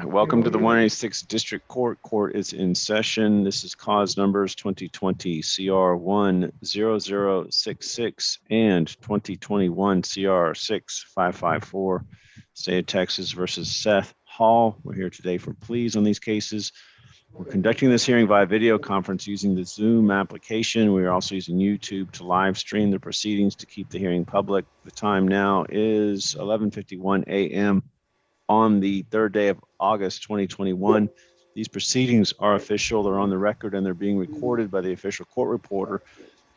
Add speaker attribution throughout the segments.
Speaker 1: Welcome to the 186th District Court. Court is in session. This is cause numbers 2020 CR 10066 and 2021 CR 6554. State of Texas versus Seth Hall. We're here today for pleas on these cases. We're conducting this hearing via video conference using the Zoom application. We are also using YouTube to live stream the proceedings to keep the hearing public. The time now is 11:51 a.m. on the third day of August 2021. These proceedings are official, they're on the record, and they're being recorded by the official court reporter.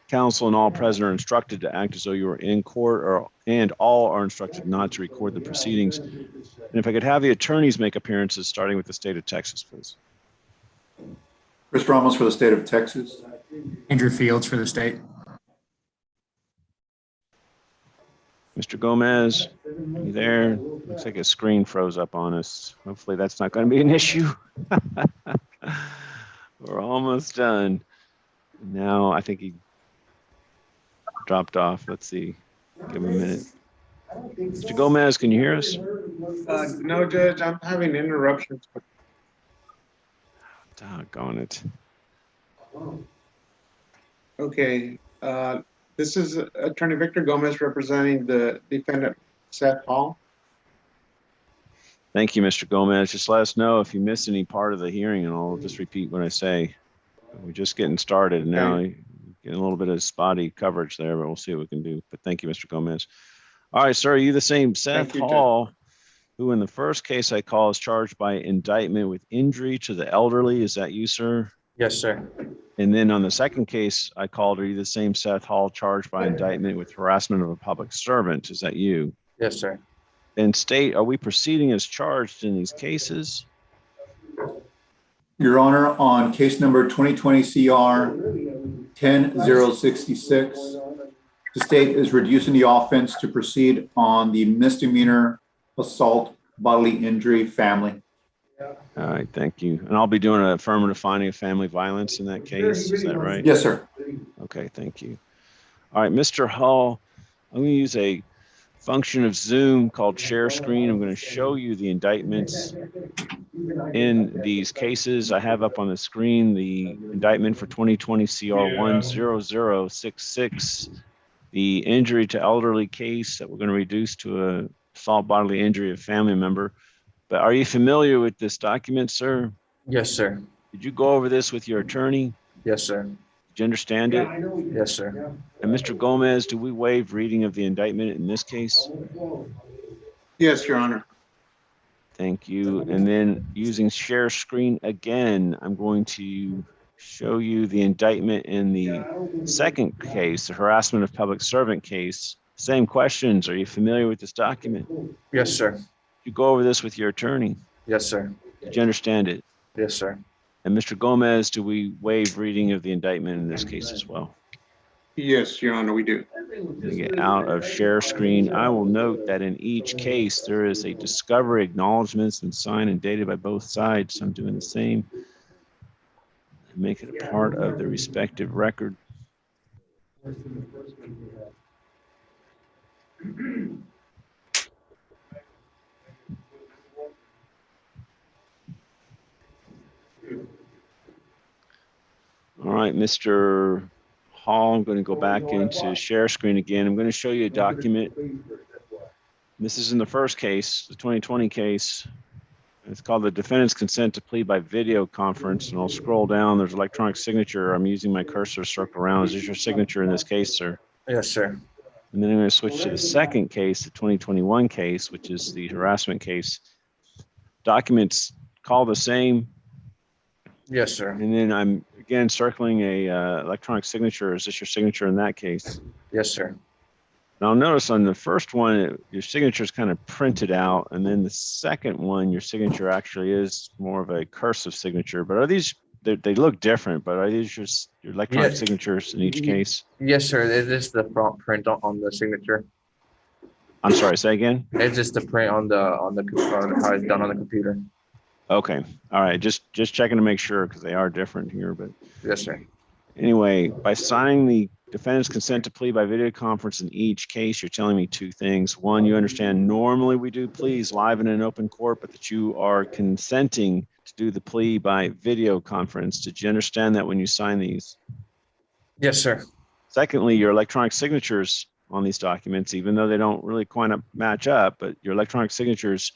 Speaker 1: Counsel and all present are instructed to act as though you are in court, and all are instructed not to record the proceedings. And if I could have the attorneys make appearances, starting with the state of Texas, please.
Speaker 2: Chris Ramos for the state of Texas.
Speaker 3: Andrew Fields for the state.
Speaker 1: Mr. Gomez, you there? Looks like his screen froze up on us. Hopefully that's not going to be an issue. We're almost done. Now I think he dropped off. Let's see. Give him a minute. Mr. Gomez, can you hear us?
Speaker 4: No, Judge, I'm having interruptions.
Speaker 1: Doggone it.
Speaker 4: Okay. This is Attorney Victor Gomez representing the defendant, Seth Hall.
Speaker 1: Thank you, Mr. Gomez. Just let us know if you miss any part of the hearing, and I'll just repeat what I say. We're just getting started, and now getting a little bit of spotty coverage there, but we'll see what we can do. But thank you, Mr. Gomez. All right, sir, are you the same Seth Hall, who in the first case I call is charged by indictment with injury to the elderly? Is that you, sir?
Speaker 3: Yes, sir.
Speaker 1: And then on the second case I called, are you the same Seth Hall charged by indictment with harassment of a public servant? Is that you?
Speaker 3: Yes, sir.
Speaker 1: And state, are we proceeding as charged in these cases?
Speaker 2: Your Honor, on case number 2020 CR 10066, the state is reducing the offense to proceed on the misdemeanor assault, bodily injury, family.
Speaker 1: All right, thank you. And I'll be doing an affirmative finding of family violence in that case. Is that right?
Speaker 2: Yes, sir.
Speaker 1: Okay, thank you. All right, Mr. Hall, I'm going to use a function of Zoom called share screen. I'm going to show you the indictments in these cases. I have up on the screen the indictment for 2020 CR 10066, the injury to elderly case that we're going to reduce to a assault bodily injury of family member. But are you familiar with this document, sir?
Speaker 3: Yes, sir.
Speaker 1: Did you go over this with your attorney?
Speaker 3: Yes, sir.
Speaker 1: Did you understand it?
Speaker 3: Yes, sir.
Speaker 1: And Mr. Gomez, do we waive reading of the indictment in this case?
Speaker 4: Yes, Your Honor.
Speaker 1: Thank you. And then using share screen again, I'm going to show you the indictment in the second case, the harassment of public servant case. Same questions. Are you familiar with this document?
Speaker 3: Yes, sir.
Speaker 1: You go over this with your attorney.
Speaker 3: Yes, sir.
Speaker 1: Did you understand it?
Speaker 3: Yes, sir.
Speaker 1: And Mr. Gomez, do we waive reading of the indictment in this case as well?
Speaker 4: Yes, Your Honor, we do.
Speaker 1: To get out of share screen, I will note that in each case, there is a discovery acknowledgements and signed and dated by both sides. I'm doing the same. Make it a part of the respective record. All right, Mr. Hall, I'm going to go back into share screen again. I'm going to show you a document. This is in the first case, the 2020 case. It's called the defendant's consent to plea by video conference. And I'll scroll down. There's electronic signature. I'm using my cursor to circle around. Is this your signature in this case, sir?
Speaker 3: Yes, sir.
Speaker 1: And then I'm going to switch to the second case, the 2021 case, which is the harassment case. Documents call the same.
Speaker 3: Yes, sir.
Speaker 1: And then I'm again circling a electronic signature. Is this your signature in that case?
Speaker 3: Yes, sir.
Speaker 1: Now notice on the first one, your signature is kind of printed out. And then the second one, your signature actually is more of a cursive signature. But are these, they look different, but are these just your electronic signatures in each case?
Speaker 3: Yes, sir. It is the front print on the signature.
Speaker 1: I'm sorry, say again?
Speaker 3: It's just the print on how it's done on the computer.
Speaker 1: Okay. All right. Just checking to make sure because they are different here. But
Speaker 3: yes, sir.
Speaker 1: Anyway, by signing the defendant's consent to plea by video conference in each case, you're telling me two things. One, you understand normally we do pleas live in an open court, but that you are consenting to do the plea by video conference. Did you understand that when you sign these?
Speaker 3: Yes, sir.
Speaker 1: Secondly, your electronic signatures on these documents, even though they don't really quite match up, but your electronic signatures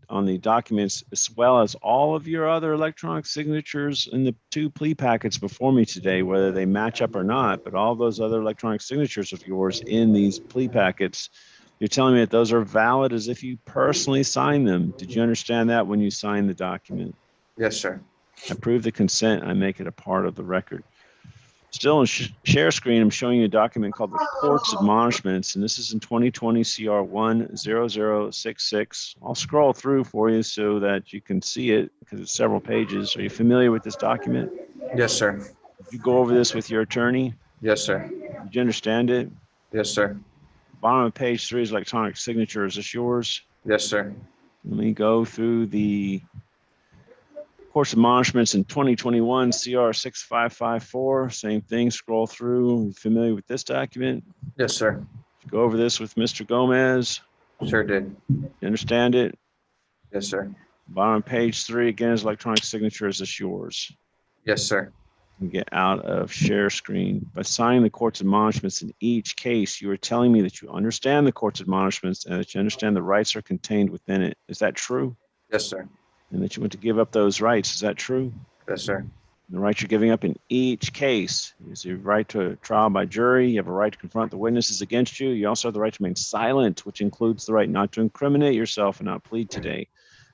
Speaker 1: on the documents, as well as all of your other electronic signatures in the two plea packets before me today, whether they match up or not, but all those other electronic signatures of yours in these plea packets, you're telling me that those are valid as if you personally signed them. Did you understand that when you signed the document?
Speaker 3: Yes, sir.
Speaker 1: I approve the consent. I make it a part of the record. Still in share screen, I'm showing you a document called the Court's Admonishments, and this is in 2020 CR 10066. I'll scroll through for you so that you can see it because it's several pages. Are you familiar with this document?
Speaker 3: Yes, sir.
Speaker 1: Did you go over this with your attorney?
Speaker 3: Yes, sir.
Speaker 1: Did you understand it?
Speaker 3: Yes, sir.
Speaker 1: Bottom of page 3 is electronic signature. Is this yours?
Speaker 3: Yes, sir.
Speaker 1: Let me go through the Court's Admonishments in 2021 CR 6554. Same thing. Scroll through. Are you familiar with this document?
Speaker 3: Yes, sir.
Speaker 1: Go over this with Mr. Gomez.
Speaker 3: Sure did.
Speaker 1: You understand it?
Speaker 3: Yes, sir.
Speaker 1: Bottom of page 3 again is electronic signature. Is this yours?
Speaker 3: Yes, sir.
Speaker 1: And get out of share screen. By signing the Court's admonishments in each case, you are telling me that you understand the Court's admonishments and that you understand the rights are contained within it. Is that true?
Speaker 3: Yes, sir.
Speaker 1: And that you want to give up those rights. Is that true?
Speaker 3: Yes, sir.
Speaker 1: The rights you're giving up in each case is your right to a trial by jury. You have a right to confront the witnesses against you. You also have the right to remain silent, which includes the right not to incriminate yourself and not plead today.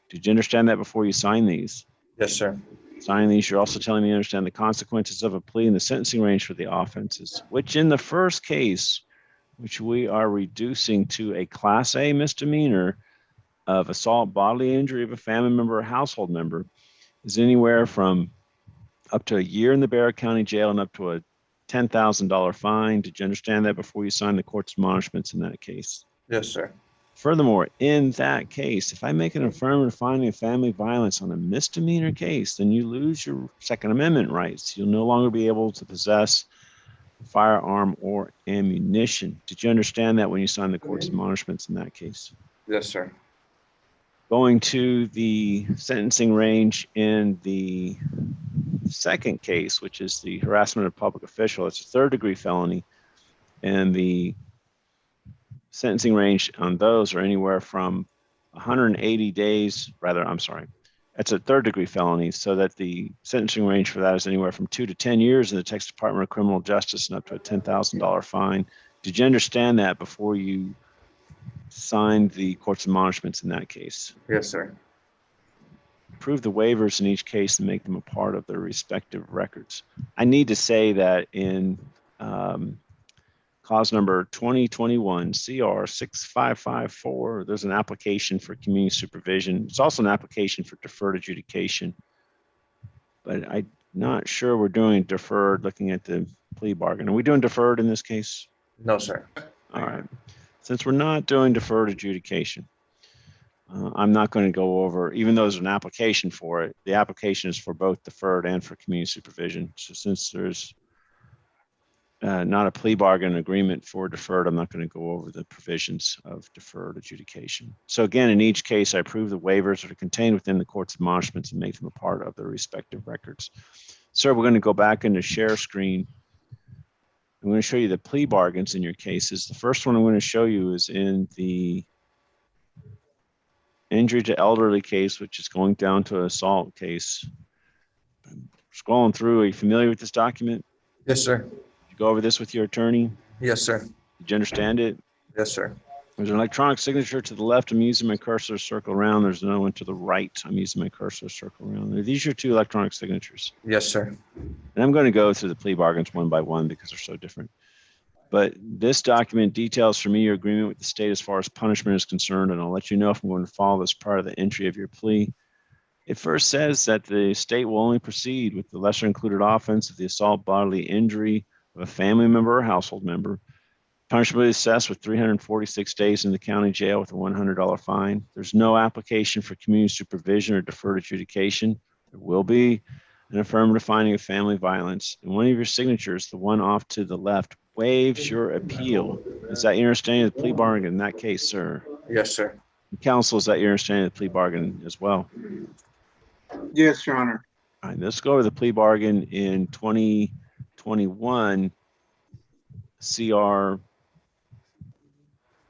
Speaker 1: Did you understand that before you sign these?
Speaker 3: Yes, sir.
Speaker 1: Signing these, you're also telling me you understand the consequences of a plea and the sentencing range for the offenses, which in the first case, which we are reducing to a Class A misdemeanor of assault, bodily injury of a family member or household member, is anywhere from up to a year in the Bexar County Jail and up to a $10,000 fine. Did you understand that before you signed the Court's admonishments in that case?
Speaker 3: Yes, sir.
Speaker 1: Furthermore, in that case, if I make an affirmative finding of family violence on a misdemeanor case, then you lose your Second Amendment rights. You'll no longer be able to possess a firearm or ammunition. Did you understand that when you signed the Court's admonishments in that case?
Speaker 3: Yes, sir.
Speaker 1: Going to the sentencing range in the second case, which is the harassment of a public official, it's a third-degree felony, and the sentencing range on those are anywhere from 180 days, it's a third-degree felony, so that the sentencing range for that is anywhere from 2 to 10 years in the Texas Department of Criminal Justice and up to a $10,000 fine. Did you understand that before you signed the Court's admonishments in that case?
Speaker 3: Yes, sir.
Speaker 1: Approve the waivers in each case and make them a part of their respective records. I need to say that in cause number 2021 CR 6554, there's an application for community supervision. It's also an application for deferred adjudication, but I'm not sure we're doing deferred looking at the plea bargain. Are we doing deferred in this case?
Speaker 3: No, sir.
Speaker 1: All right. Since we're not doing deferred adjudication, I'm not going to go over, even though there's an application for it, the application is for both deferred and for community supervision. So since there's not a plea bargain agreement for deferred, I'm not going to go over the provisions of deferred adjudication. So again, in each case, I approve the waivers that are contained within the Court's admonishments and make them a part of their respective records. Sir, we're going to go back into share screen. I'm going to show you the plea bargains in your cases. The first one I'm going to show you is in the injury to elderly case, which is going down to an assault case. I'm scrolling through. Are you familiar with this document?
Speaker 3: Yes, sir.
Speaker 1: Did you go over this with your attorney?
Speaker 3: Yes, sir.
Speaker 1: Did you understand it?
Speaker 3: Yes, sir.
Speaker 1: There's an electronic signature to the left. I'm using my cursor to circle around. There's another one to the right. I'm using my cursor to circle around. These are your two electronic signatures.
Speaker 3: Yes, sir.
Speaker 1: And I'm going to go through the plea bargains one by one because they're so different. But this document details for me your agreement with the state as far as punishment is concerned, and I'll let you know if I'm going to follow this part of the entry of your plea. It first says that the state will only proceed with the lesser included offense of the assault, bodily injury of a family member or household member. Punishment will be assessed with 346 days in the county jail with a $100 fine. There's no application for community supervision or deferred adjudication. There will be an affirmative finding of family violence, and one of your signatures, the one off to the left, waives your appeal. Is that your understanding of the plea bargain in that case, sir?
Speaker 3: Yes, sir.
Speaker 1: Counsel, is that your understanding of the plea bargain as well?
Speaker 4: Yes, Your Honor.
Speaker 1: All right, let's go over the plea bargain in 2021 CR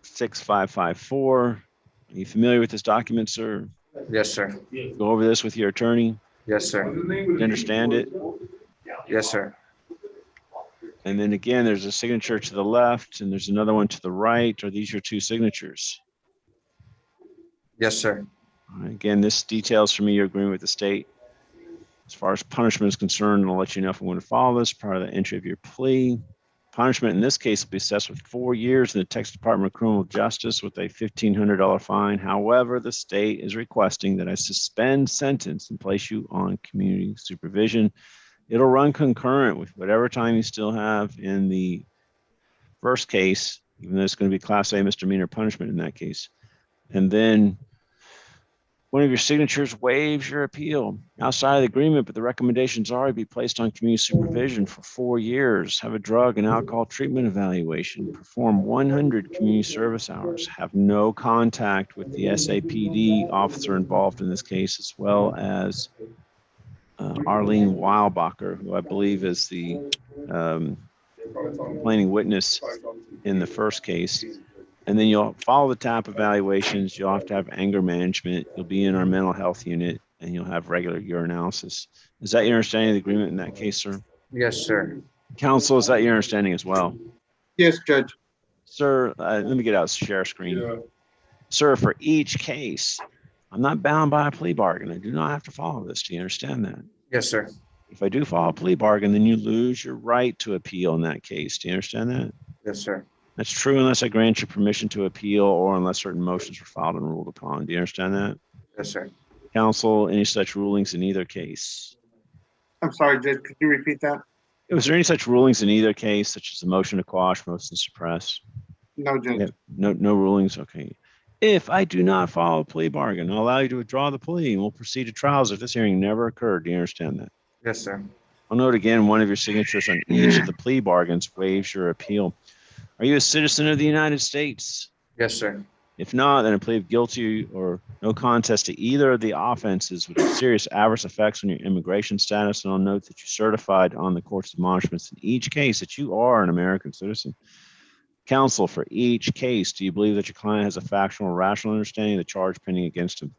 Speaker 1: 6554. Are you familiar with this document, sir?
Speaker 3: Yes, sir.
Speaker 1: Go over this with your attorney.
Speaker 3: Yes, sir.
Speaker 1: You understand it?
Speaker 3: Yes, sir.
Speaker 1: And then again, there's a signature to the left and there's another one to the right. Are these your two signatures?
Speaker 3: Yes, sir.
Speaker 1: All right, again, this details for me your agreement with the state. As far as punishment is concerned, I'll let you know if I'm going to follow this prior to the entry of your plea. Punishment in this case will be assessed with 4 years in the Texas Department of Criminal Justice with a $1,500 fine. However, the state is requesting that I suspend sentence and place you on community supervision. It'll run concurrent with whatever time you still have in the first case, even though it's going to be Class A misdemeanor punishment in that case. And then one of your signatures waives your appeal outside of the agreement, but the recommendations are to be placed on community supervision for 4 years, have a drug and alcohol treatment evaluation, perform 100 community service hours, have no contact with the SAPD officer involved in this case, as well as Arlene Weilbacher, who I believe is the complaining witness in the first case. And then you'll follow the TAP evaluations. You'll have to have anger management. You'll be in our mental health unit, and you'll have regular urinalysis. Is that your understanding of the agreement in that case, sir?
Speaker 3: Yes, sir.
Speaker 1: Counsel, is that your understanding as well?
Speaker 4: Yes, Judge.
Speaker 1: Sir, let me get out share screen. Yeah. Sir, for each case, I'm not bound by a plea bargain. I do not have to follow this. Do you understand that?
Speaker 3: Yes, sir.
Speaker 1: If I do follow a plea bargain, then you lose your right to appeal in that case. Do you understand that?
Speaker 3: Yes, sir.
Speaker 1: That's true unless I grant you permission to appeal or unless certain motions were filed and ruled upon. Do you understand that?
Speaker 3: Yes, sir.
Speaker 1: Counsel, any such rulings in either case?
Speaker 4: I'm sorry, Judge. Could you repeat that?
Speaker 1: Was there any such rulings in either case, such as a motion to quash, motion to suppress?
Speaker 4: No, Judge.
Speaker 1: Yeah, no rulings. Okay. If I do not follow a plea bargain, I'll allow you to withdraw the plea and we'll proceed to trials if this hearing never occurred. Do you understand that?
Speaker 3: Yes, sir.
Speaker 1: I'll note again, one of your signatures on each of the plea bargains waives your appeal. Are you a citizen of the United States?
Speaker 3: Yes, sir.
Speaker 1: If not, then a plea of guilty or no contest to either of the offenses would have serious adverse effects on your immigration status. And I'll note that you certified on the court's admonishments in each case that you are an American citizen. Counsel, for each case, do you believe that your client has a factual or rational understanding of the charge pending against him?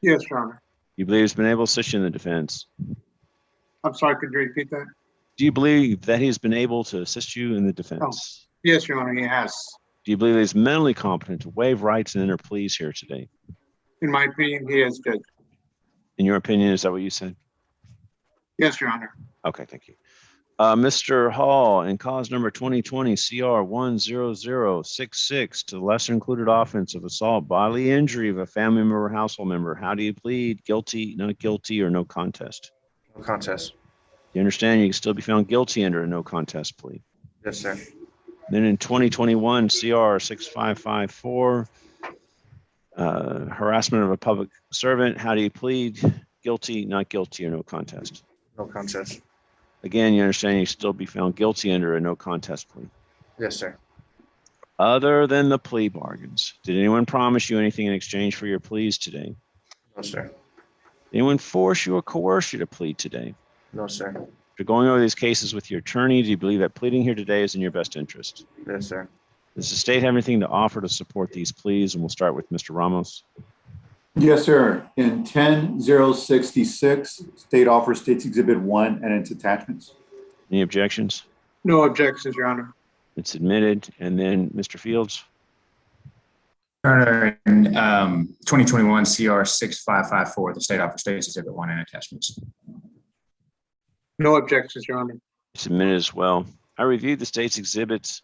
Speaker 4: Yes, Your Honor.
Speaker 1: You believe he's been able to assist you in the defense?
Speaker 4: I'm sorry, could you repeat that?
Speaker 1: Do you believe that he's been able to assist you in the defense?
Speaker 4: Yes, Your Honor, he has.
Speaker 1: Do you believe he's mentally competent to waive rights and enter pleas here today?
Speaker 4: In my opinion, he is, Judge.
Speaker 1: In your opinion, is that what you said?
Speaker 4: Yes, Your Honor.
Speaker 1: Okay, thank you. Mr. Hall, in cause number 2020 CR 10066 to the lesser included offense of assault, bodily injury of a family member or household member, how do you plead? Guilty, not guilty, or no contest?
Speaker 3: No contest.
Speaker 1: You understand you can still be found guilty under a no contest plea?
Speaker 3: Yes, sir.
Speaker 1: Then in 2021 CR 6554, harassment of a public servant, how do you plead? Guilty, not guilty, or no contest?
Speaker 3: No contest.
Speaker 1: Again, you understand you still be found guilty under a no contest plea.
Speaker 3: Yes, sir.
Speaker 1: Other than the plea bargains, did anyone promise you anything in exchange for your pleas today?
Speaker 3: No, sir.
Speaker 1: Did anyone force you or coerce you to plead today?
Speaker 3: No, sir.
Speaker 1: After going over these cases with your attorney, do you believe that pleading here today is in your best interest?
Speaker 3: Yes, sir.
Speaker 1: Does the state have anything to offer to support these pleas? And we'll start with Mr. Ramos.
Speaker 2: Yes, sir. In 10-066, state offers States Exhibit 1 and its attachments.
Speaker 1: Any objections?
Speaker 4: No objections, Your Honor.
Speaker 1: It's admitted. And then Mr. Fields.
Speaker 5: Turner, in 2021 CR 6554, the state offers States Exhibit 1 and attachments.
Speaker 4: No objections, Your Honor.
Speaker 1: It's admitted as well. I reviewed the state's exhibits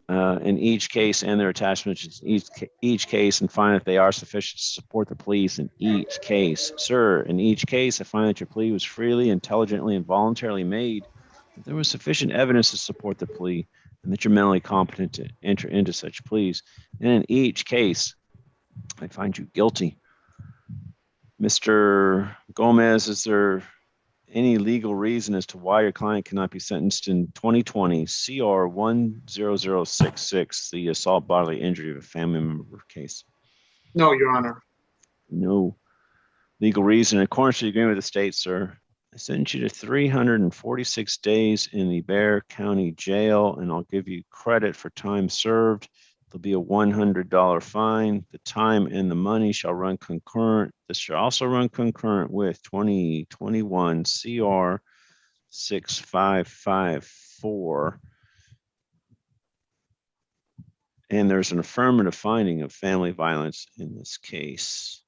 Speaker 1: in each case and their attachments in each case and find that they are sufficient to support the pleas in each case. Sir, in each case, I find that your plea was freely, intelligently, and voluntarily made. That there was sufficient evidence to support the plea and that you're mentally competent to enter into such pleas. And in each case, I find you guilty. Mr. Gomez, is there any legal reason as to why your client cannot be sentenced in 2020 CR 10066, the assault bodily injury of a family member case?
Speaker 4: No, Your Honor.
Speaker 1: No legal reason. In accordance to the agreement with the state, sir, I sentence you to 346 days in the Bexar County Jail, and I'll give you credit for time served. There'll be a $100 fine. The time and the money shall run concurrent. This shall also run concurrent with 2021 CR 6554. And there's an affirmative finding of family violence in this case.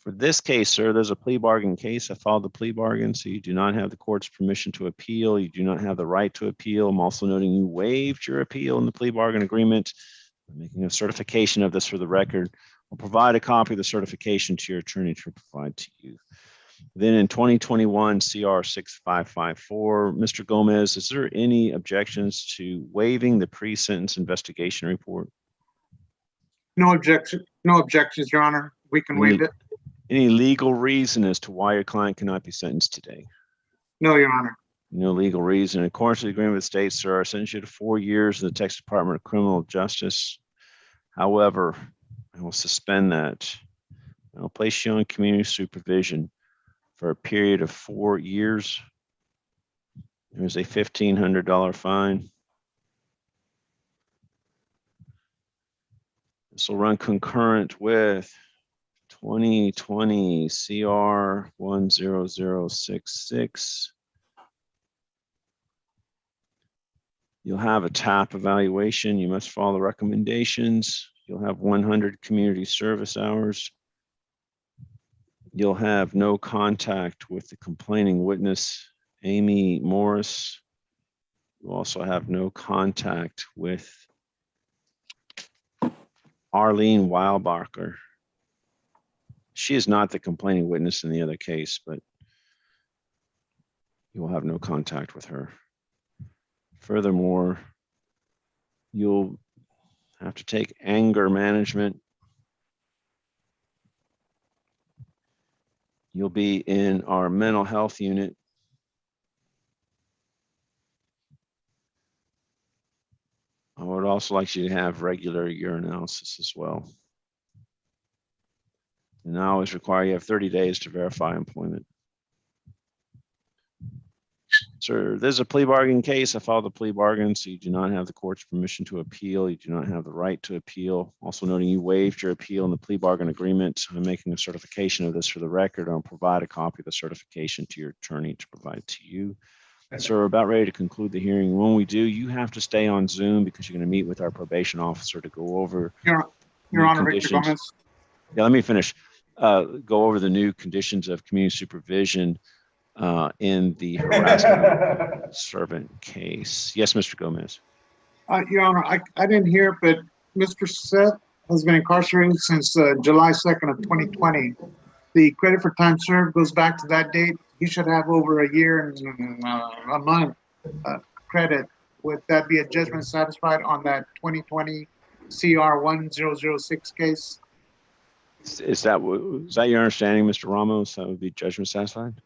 Speaker 1: For this case, sir, there's a plea bargain case. I filed the plea bargain, so you do not have the court's permission to appeal. You do not have the right to appeal. I'm also noting you waived your appeal in the plea bargain agreement. I'm making a certification of this for the record. I'll provide a copy of the certification to your attorney to provide to you. Then in 2021 CR 6554, Mr. Gomez, is there any objections to waiving the pre-sentence investigation report?
Speaker 4: No objection. No objections, Your Honor. We can waive it.
Speaker 1: Any legal reason as to why your client cannot be sentenced today?
Speaker 4: No, Your Honor.
Speaker 1: No legal reason. In accordance with the agreement with the state, sir, I sentence you to 4 years in the Texas Department of Criminal Justice. However, I will suspend that. I'll place you on community supervision for a period of 4 years. There's a $1,500 fine. This will run concurrent with 2020 CR 10066. You'll have a TAP evaluation. You must follow the recommendations. You'll have 100 community service hours. You'll have no contact with the complaining witness, Amy Morris. You also have no contact with Arlene Weilbacher. She is not the complaining witness in the other case, but you will have no contact with her. Furthermore, you'll have to take anger management. You'll be in our mental health unit. I would also like you to have regular urinalysis as well. And I always require you have 30 days to verify employment. Sir, there's a plea bargain case. I filed the plea bargain, so you do not have the court's permission to appeal. You do not have the right to appeal. Also noting you waived your appeal in the plea bargain agreement. I'm making a certification of this for the record. I'll provide a copy of the certification to your attorney to provide to you. Sir, we're about ready to conclude the hearing. When we do, you have to stay on Zoom because you're going to meet with our probation officer to go over
Speaker 4: Your Honor, Victor Gomez.
Speaker 1: Yeah, let me finish. Go over the new conditions of community supervision in the harassment servant case. Yes, Mr. Gomez.
Speaker 4: Your Honor, I didn't hear, but Mr. Seth has been incarcerated since July 2nd of 2020. The credit for time served goes back to that date. He should have over a year and a month credit. Would that be a judgment satisfied on that 2020 CR 1006 case?
Speaker 1: Is that your understanding, Mr. Ramos? That would be judgment satisfied?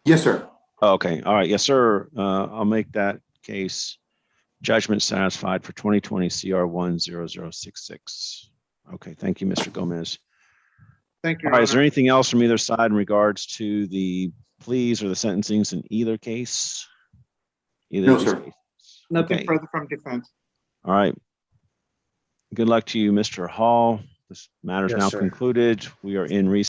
Speaker 2: Yes, sir.
Speaker 1: Okay. All right. Yes, sir. I'll make that case judgment satisfied for 2020 CR 10066. Okay. Thank you, Mr. Gomez.
Speaker 4: Thank you,
Speaker 1: All right.
Speaker 4: Your
Speaker 1: Is there
Speaker 4: Honor.
Speaker 1: anything else from either side in regards to the pleas or the sentencings in either case? Either
Speaker 2: No,
Speaker 1: of these
Speaker 2: sir.
Speaker 1: cases?
Speaker 4: Nothing
Speaker 1: Okay.
Speaker 4: further from defense.
Speaker 1: All right. Good luck to you, Mr. Hall. This matter is
Speaker 3: Yes,
Speaker 1: now
Speaker 3: sir.
Speaker 1: concluded. We are in recess.